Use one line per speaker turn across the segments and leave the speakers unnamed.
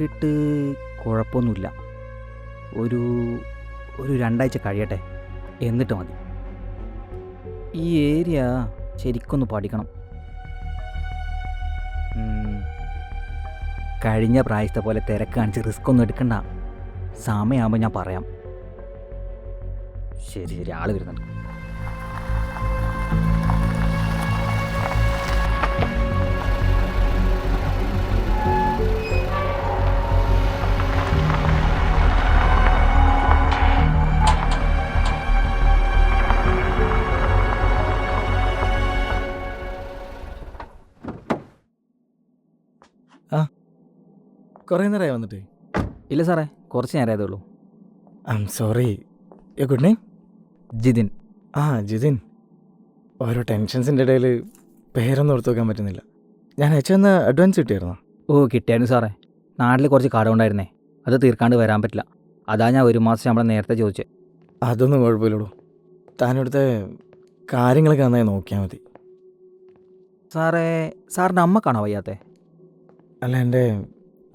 മാറിയിട്ട് കുഴപ്പമൊന്നുമില്ല. ഒരു ഒരു 2 ആഴ്ച കഴിയട്ടെ, എന്നിട്ട് മതി. ഈ ഏരിയ ശരിക്കൊന്ന് പഠിക്കണം. കഴിഞ്ഞ പ്രാവശ്യത്തെ പോലെ തിരക്ക് കാണിച്ച് റിസ്ക് ഒന്നും എടുക്കണ്ട. സമയമാകുമ്പോൾ ഞാൻ പറയാം. ശരി ശരി, ആൾ വരുന്നുണ്ട്.
ആ കുറേ നേരമായി വന്നിട്ട്.
ഇല്ല സാറേ, കുറച്ച് നേരമായതേ ഉള്ളൂ.
I am sorry. You good name?
Jithin.
ആ ജിതിൻ. ഓരോ ടെൻഷൻസിൻ്റെ ഇടയിൽ പേരൊന്നും ഓർത്ത് വെക്കാൻ പറ്റുന്നില്ല. ഞാൻ അയച്ചെന്ന അഡ്വാൻസ് കിട്ടിയായിരുന്നോ?
ഓ കിട്ടിയായിരുന്നു സാറേ. നാട്ടിൽ കുറച്ച് കടമുണ്ടായിരുന്നേ, അത് തീർക്കാണ്ട് വരാൻ പറ്റില്ല. അതാ ഞാൻ 1 മാസം ശമ്പളം നേരത്തെ ചോദിച്ചത്.
അതൊന്നും കുഴപ്പമില്ലടോ. താനിവിടുത്തെ കാര്യങ്ങളൊക്കെ നന്നായി നോക്കിയാൽ മതി.
സാറേ, സാറിൻ്റെ അമ്മക്കാണോ വയ്യാത്തേ?
അല്ല, എൻ്റെ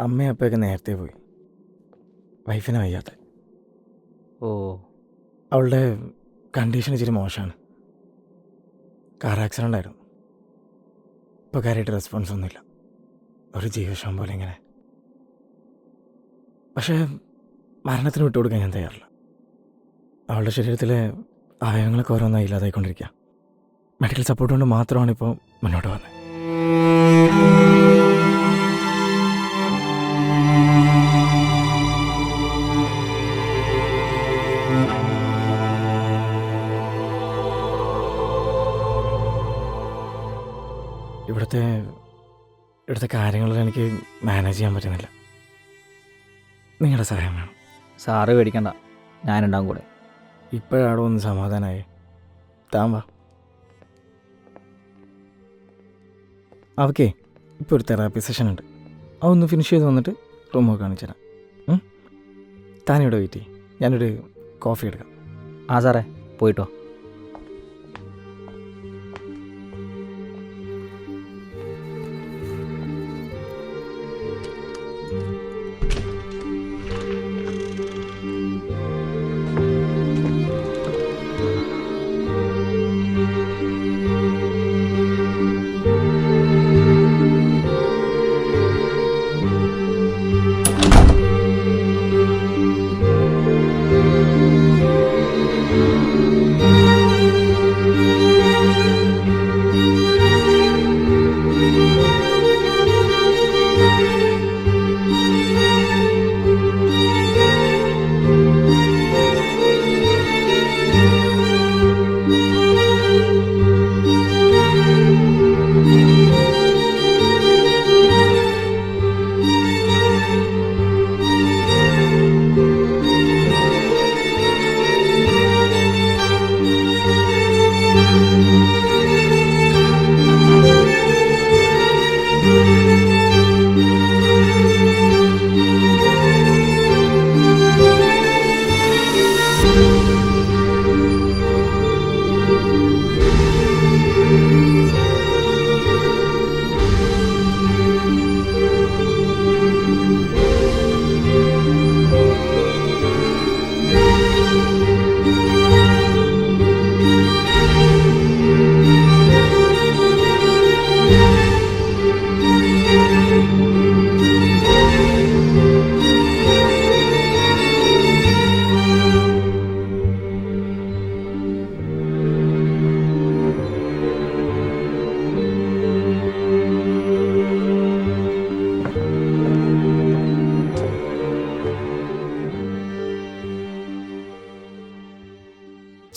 അമ്മയും അപ്പയൊക്കെ നേരത്തെ പോയി. വൈഫിനെ വയ്യാത്ത.
ഓ,
അവളുടെ കണ്ടീഷൻ ഇച്ചിരി മോശമാണ്. കാർ ആക്സിഡൻ്റ് ആയിരുന്നു. ഇപ്പോൾ കാര്യമായിട്ട് റെസ്പോൺസ് ഒന്നുമില്ല. ഒരു ജീവശവം പോലെ ഇങ്ങനെ. പക്ഷേ മരണത്തിന് വിട്ടുകൊടുക്കാൻ ഞാൻ തയ്യാറില്ല. അവളുടെ ശരീരത്തിലെ അവയവങ്ങളൊക്കെ ഓരോന്നായി ഇല്ലാതായിക്കൊണ്ടിരിക്കുക. മെഡിക്കൽ സപ്പോർട്ട് കൊണ്ട് മാത്രമാണ് ഇപ്പോൾ മുന്നോട്ട് വന്നത്. ഇവിടുത്തെ കാര്യങ്ങളിൽ എനിക്ക് മാനേജ് ചെയ്യാൻ പറ്റുന്നില്ല. നിങ്ങളുടെ സഹായം വേണം.
സാറ് പേടിക്കണ്ട, ഞാനുണ്ടാവും കൂടെ.
ഇപ്പോഴാണോ ഒന്ന് സമാധാനമായി? താൻ വാ. അവക്കേ ഇപ്പോൾ ഒരു തെറാപ്പി സെഷൻ ഉണ്ട്. അതൊന്ന് ഫിനിഷ് ചെയ്ത് വന്നിട്ട് റൂമൊക്കെ കാണിച്ചു തരാം. താനിവിടെ വെയിറ്റ് ചെയ്യും, ഞാനൊരു കോഫി എടുക്കാം.
ആ സാറേ, പോയിട്ടോ.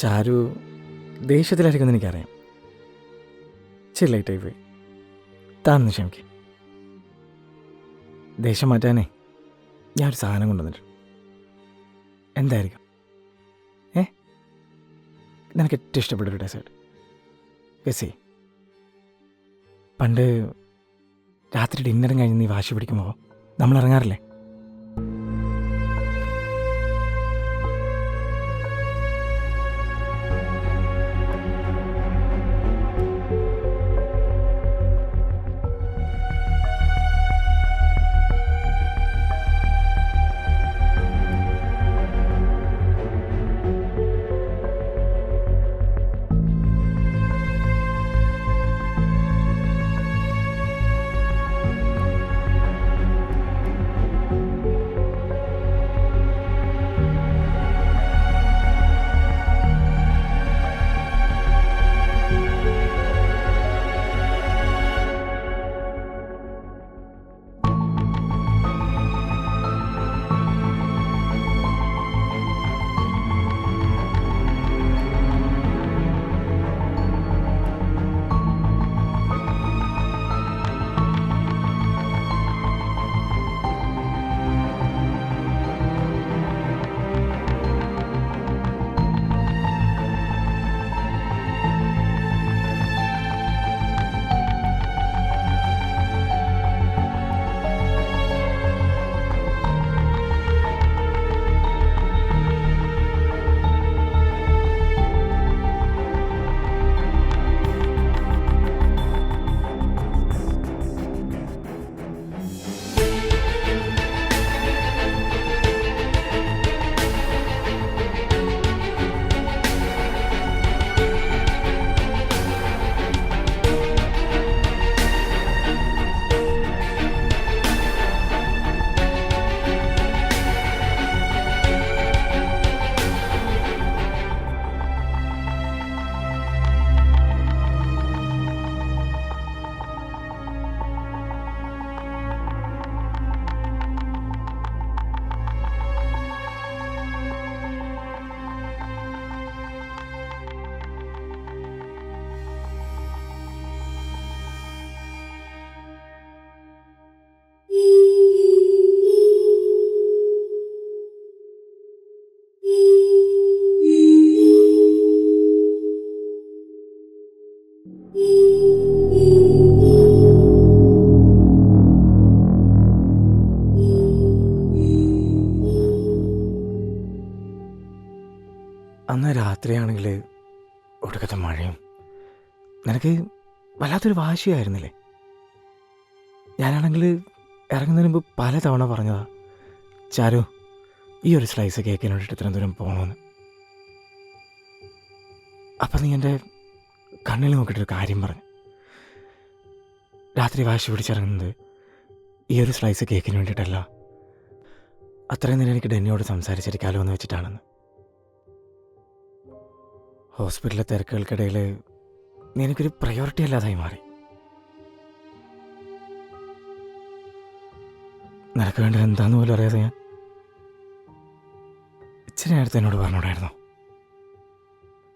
ചാരു ദേഷ്യത്തിലായിരിക്കുമെന്ന് എനിക്കറിയാം. ഇച്ചിരി ലൈറ്റായി പോയി. താനൊന്ന് ക്ഷമിക്ക്. ദേഷ്യം മാറ്റാനേ ഞാനൊരു സാധനം കൊണ്ടുവന്നിട്ട്. എന്തായിരിക്കും? നിനക്ക് ഏറ്റവും ഇഷ്ടപ്പെട്ടൊരു ഡെസേർട്ട്? ഗസേ, പണ്ട് രാത്രി ഡിന്നറും കഴിഞ്ഞ് നീ വാശി പിടിക്കുമ്പോൾ നമ്മൾ ഇറങ്ങാറില്ലേ? രാത്രിയാണെങ്കിൽ ഒടുക്കത്തെ മഴയും. നിനക്ക് വല്ലാത്തൊരു വാശിയായിരുന്നില്ലേ? ഞാനാണെങ്കിൽ ഇറങ്ങുന്നതിന് മുമ്പ് പല തവണ പറഞ്ഞതാ, ചാരു ഈ ഒരു സ്ലൈസ് കേക്കിന് വേണ്ടിയിട്ട് ഇത്രയും ദൂരം പോകണമെന്ന്. അപ്പം നീ എൻ്റെ കണ്ണിൽ നോക്കിയിട്ടൊരു കാര്യം പറഞ്ഞു. രാത്രി വാശി പിടിച്ചിറങ്ങുന്നത് ഈ ഒരു സ്ലൈസ് കേക്കിന് വേണ്ടിയിട്ടല്ല, അത്രയും നേരം എനിക്ക് ഡെന്നിയോട് സംസാരിച്ചിരിക്കാലോ എന്ന് വെച്ചിട്ടാണെന്ന്. ഹോസ്പിറ്റലിലെ തിരക്കുകൾക്കിടയിൽ നീ എനിക്കൊരു പ്രയോറിറ്റി അല്ലാതായി മാറി. നിനക്ക് വേണ്ടത് എന്താന്ന് പോലും അറിയാതെ ഞാൻ ഇച്ചിരി നേരത്തെ എന്നോട് പറഞ്ഞോടായിരുന്നു.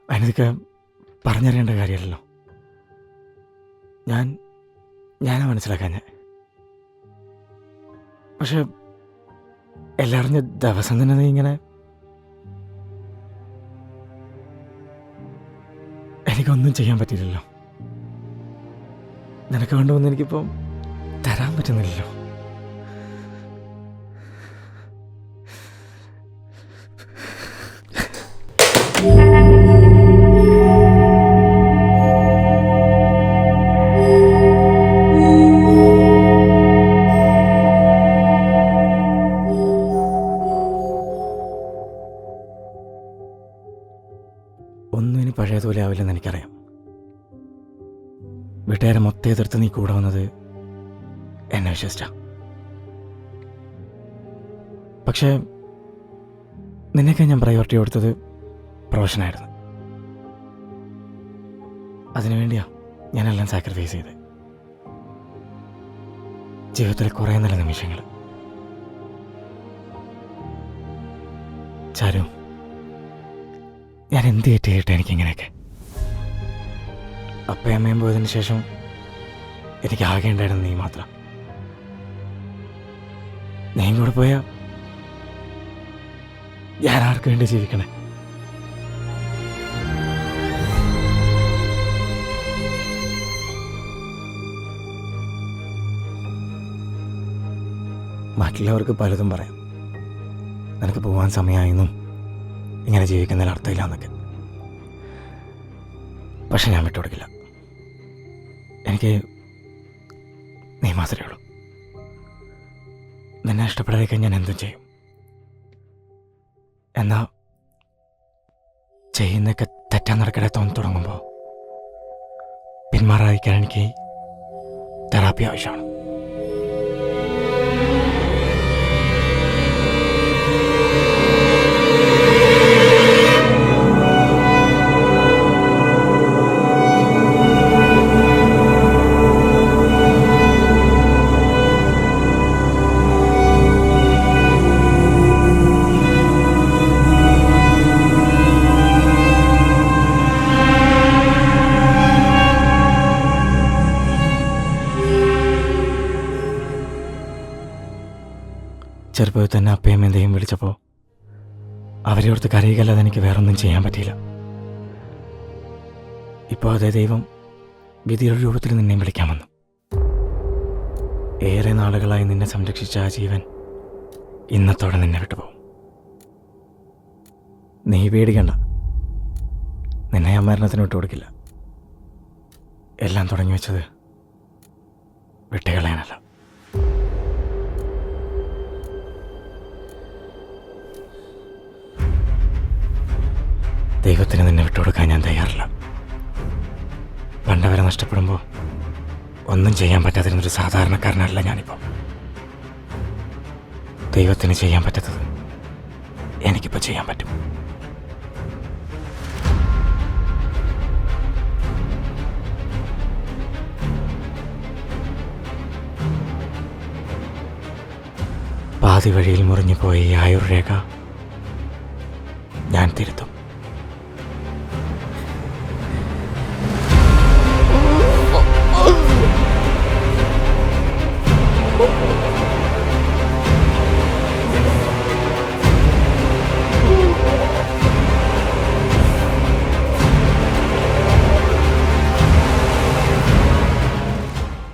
അതിനൊക്കെ പറഞ്ഞറിയേണ്ട കാര്യമല്ലല്ലോ. ഞാനാ മനസ്സിലാക്കാൻ ഞാൻ. പക്ഷെ എല്ലാറിഞ്ഞ ദിവസം തന്നെ നീ ഇങ്ങനെ എനിക്കൊന്നും ചെയ്യാൻ പറ്റിയില്ലല്ലോ. നിനക്ക് വേണ്ടതൊന്നും എനിക്കിപ്പം തരാൻ പറ്റുന്നില്ലല്ലോ. ഒന്നും ഇനി പഴയതുപോലെ ആവില്ലെന്ന് എനിക്കറിയാം. വീട്ടുകാരെ മൊത്തം എതിർത്ത് നീ കൂടെ വന്നത് എന്നെ വിശ്വസിച്ച. പക്ഷേ നിന്നൊക്കെ ഞാൻ പ്രയോറിറ്റി കൊടുത്തത് പ്രൊഫഷനായിരുന്നു. അതിനുവേണ്ടിയാ ഞാനെല്ലാം സാക്രിഫൈസ് ചെയ്ത്. ജീവിതത്തിലെ കുറേ നല്ല നിമിഷങ്ങൾ. ചാരു, ഞാൻ എന്ത് തെറ്റ് എനിക്കിങ്ങനെയൊക്കെ? അപ്പയും അമ്മയും പോയതിന് ശേഷം എനിക്ക് ആകെ ഉണ്ടായിരുന്നു നീ മാത്രം. നീയും കൂടെ പോയാ ഞാൻ ആർക്ക് വേണ്ടി ജീവിക്കണേ? മറ്റുള്ളവർക്ക് പലതും പറയാം, നിനക്ക് പോകാൻ സമയമായെന്നും ഇങ്ങനെ ജീവിക്കുന്നതിൽ അർത്ഥമില്ല എന്നൊക്കെ. പക്ഷെ ഞാൻ വിട്ടുകൊടുക്കില്ല. എനിക്ക് നീ മാത്രമേ ഉള്ളൂ. നിന്നെ ഇഷ്ടപ്പെടാതെ ഞാൻ എന്തും ചെയ്യും. എന്നാ ചെയ്യുന്നതൊക്കെ തെറ്റാന്നിടക്കിടെ തോന്നി തുടങ്ങുമ്പോൾ പിന്മാറാതിരിക്കാൻ എനിക്ക് തെറാപ്പി ആവശ്യമാണ്. ചെറുപ്പത്തിൽ തന്നെ അപ്പയും എന്തെയും വിളിച്ചപ്പോൾ അവരെ ഓർത്ത് കരയുകയല്ലാതെ എനിക്ക് വേറൊന്നും ചെയ്യാൻ പറ്റിയില്ല. ഇപ്പോൾ അതേ ദൈവം വിധിയുടെ രൂപത്തിൽ നിന്നെയും വിളിക്കാൻ വന്നു. ഏറെ നാളുകളായി നിന്നെ സംരക്ഷിച്ച ആ ജീവൻ ഇന്നത്തോടെ നിന്നെ വിട്ടുപോകും. നീ പേടിക്കണ്ട, നിന്നെ ഞാൻ മരണത്തിന് വിട്ടുകൊടുക്കില്ല. എല്ലാം തുടങ്ങി വെച്ചത് വിട്ടുകളയാനല്ല. ദൈവത്തിന് നിന്നെ വിട്ടുകൊടുക്കാൻ ഞാൻ തയ്യാറില്ല. പണ്ടവരെ നഷ്ടപ്പെടുമ്പോൾ ഒന്നും ചെയ്യാൻ പറ്റാതിരുന്നൊരു സാധാരണക്കാരനല്ല ഞാനിപ്പോൾ. ദൈവത്തിന് ചെയ്യാൻ പറ്റാത്തത് എനിക്കിപ്പോൾ ചെയ്യാൻ പറ്റും. പാതി വഴിയിൽ മുറിഞ്ഞു പോയ ഈ ആയുർരേഖ ഞാൻ തിരുത്തും.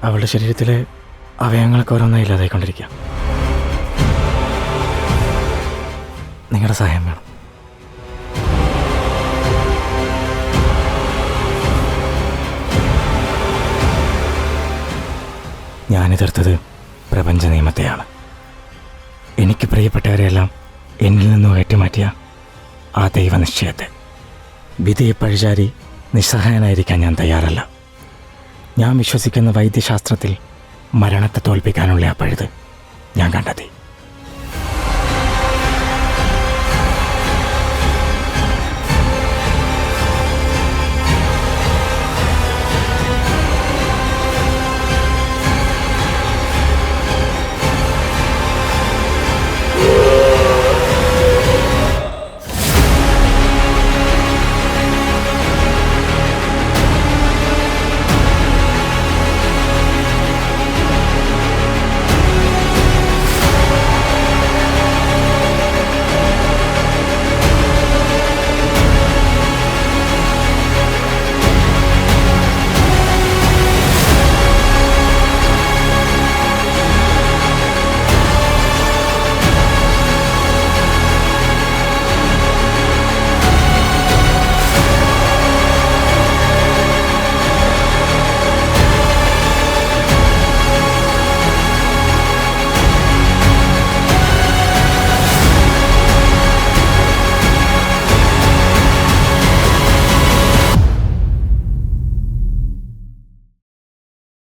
അവളുടെ ശരീരത്തിലെ അവയവങ്ങളൊക്കെ ഓരോന്നായി ഇല്ലാതായിക്കൊണ്ടിരിക്കുക. നിങ്ങളുടെ സഹായം വേണം. ഞാനെതിർത്തത് പ്രപഞ്ച നിയമത്തെയാണ്. എനിക്ക് പ്രിയപ്പെട്ടവരെയെല്ലാം എന്നിൽ നിന്നും ഏറ്റുമാറ്റിയ ആ ദൈവനിശ്ചയത്തെ. വിധിയെ പഴിചാരി നിസ്സഹായനായിരിക്കാൻ ഞാൻ തയ്യാറല്ല. ഞാൻ വിശ്വസിക്കുന്ന വൈദ്യശാസ്ത്രത്തിൽ മരണത്തെ തോൽപ്പിക്കാനുള്ള ആ പഴുത് ഞാൻ കണ്ടെത്തി.